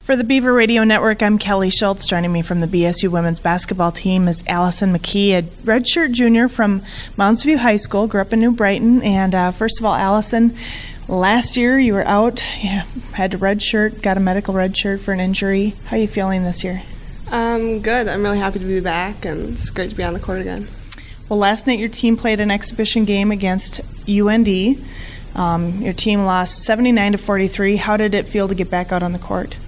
For the Beaver Radio Network, I'm Kelly Schultz. Joining me from the BSU women's basketball team is Allison McKee, a redshirt junior from Mounds View High School, grew up in New Brighton. And first of all, Allison, last year you were out, you had to redshirt, got a medical redshirt for an injury. How are you feeling this year? Good. I'm really happy to be back, and it's great to be on the court again. Well, last night your team played an exhibition game against UND. Your team lost 79-43. How did it feel to get back out on the court?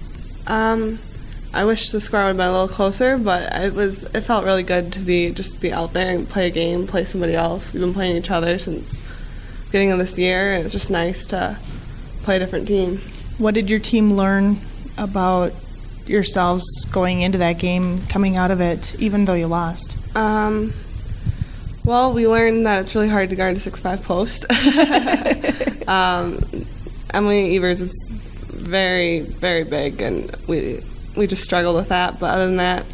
I wish the score would have been a little closer, but it felt really good to be out there and play a game, play somebody else. We've been playing each other since the beginning of this year, and it's just nice to play a different team. What did your team learn about yourselves going into that game, coming out of it, even though you lost? Well, we learned that it's really hard to guard a 6'5" post. Emily Evers is very, very big, and we just struggled with that. But other than that,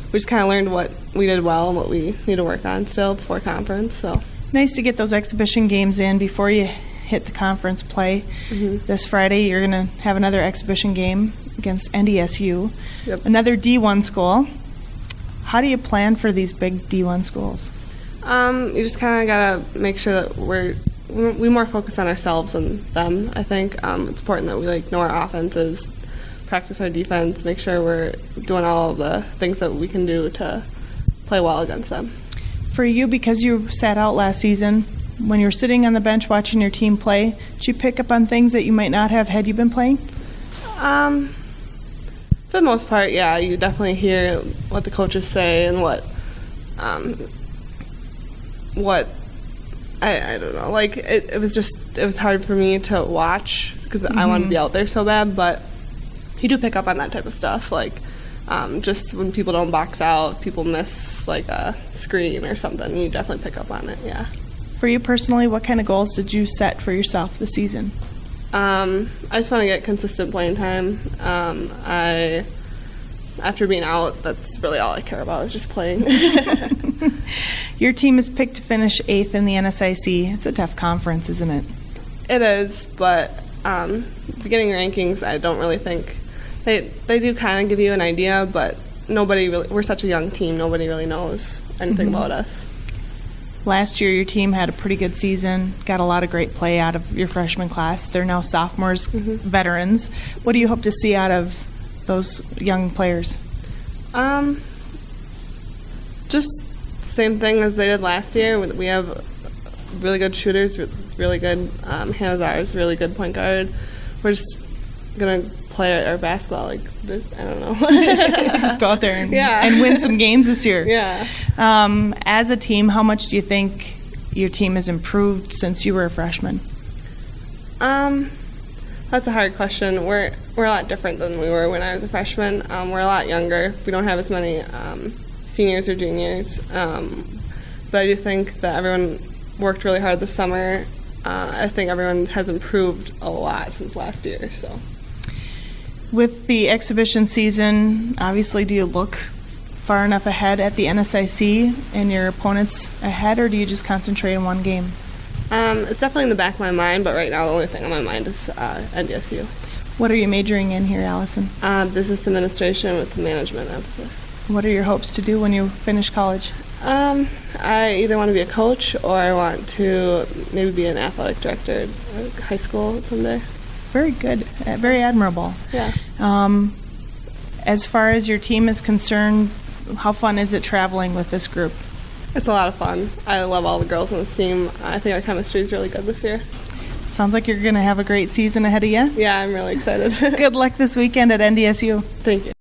we just kind of learned what we did well and what we need to work on still before conference. So nice to get those exhibition games in before you hit the conference play. Mm-hmm. This Friday, you're going to have another exhibition game against NDSU, another D1 school. How do you plan for these big D1 schools? You just kind of got to make sure that we more focus on ourselves than them. I think it's important that we know our offenses, practice our defense, make sure we're doing all of the things that we can do to play well against them. For you, because you sat out last season, when you were sitting on the bench watching your team play, did you pick up on things that you might not have had you been playing? For the most part, yeah. You definitely hear what the coaches say and what I don't know. It was hard for me to watch because I wanted to be out there so bad. But you do pick up on that type of stuff, just when people don't box out, people miss a screen or something. You definitely pick up on it. Yeah. For you personally, what kind of goals did you set for yourself this season? I just want to get consistent playing time. After being out, that's really all I care about is just playing. Your team is picked to finish 8th in the NSIC. It's a tough conference, isn't it? It is, but beginning rankings, I don't really think they do kind of give you an idea, but we're such a young team, nobody really knows anything about us. Last year, your team had a pretty good season, got a lot of great play out of your freshman class. They're now sophomores, veterans. What do you hope to see out of those young players? Just the same thing as they did last year. We have really good shooters, really good Hannah Zar's really good point guard. We're just going to play our basketball like this. I don't know. Just go out there and win some games this year. Yeah. As a team, how much do you think your team has improved since you were a freshman? That's a hard question. We're a lot different than we were when I was a freshman. We're a lot younger. We don't have as many seniors or juniors. But I do think that everyone worked really hard this summer. I think everyone has improved a lot since last year. So, with the exhibition season, obviously, do you look far enough ahead at the NSIC and your opponents ahead, or do you just concentrate on one game? It's definitely in the back of my mind, but right now the only thing on my mind is NDSU. What are you majoring in here, Allison? Business administration with management emphasis. What are your hopes to do when you finish college? I either want to be a coach or I want to maybe be an athletic director at high school someday. Very good. Very admirable. Yeah. As far as your team is concerned, how fun is it traveling with this group? It's a lot of fun. I love all the girls on this team. I think our chemistry is really good this year. Sounds like you're going to have a great season ahead of you. Yeah, I'm really excited. Good luck this weekend at NDSU. Thank you.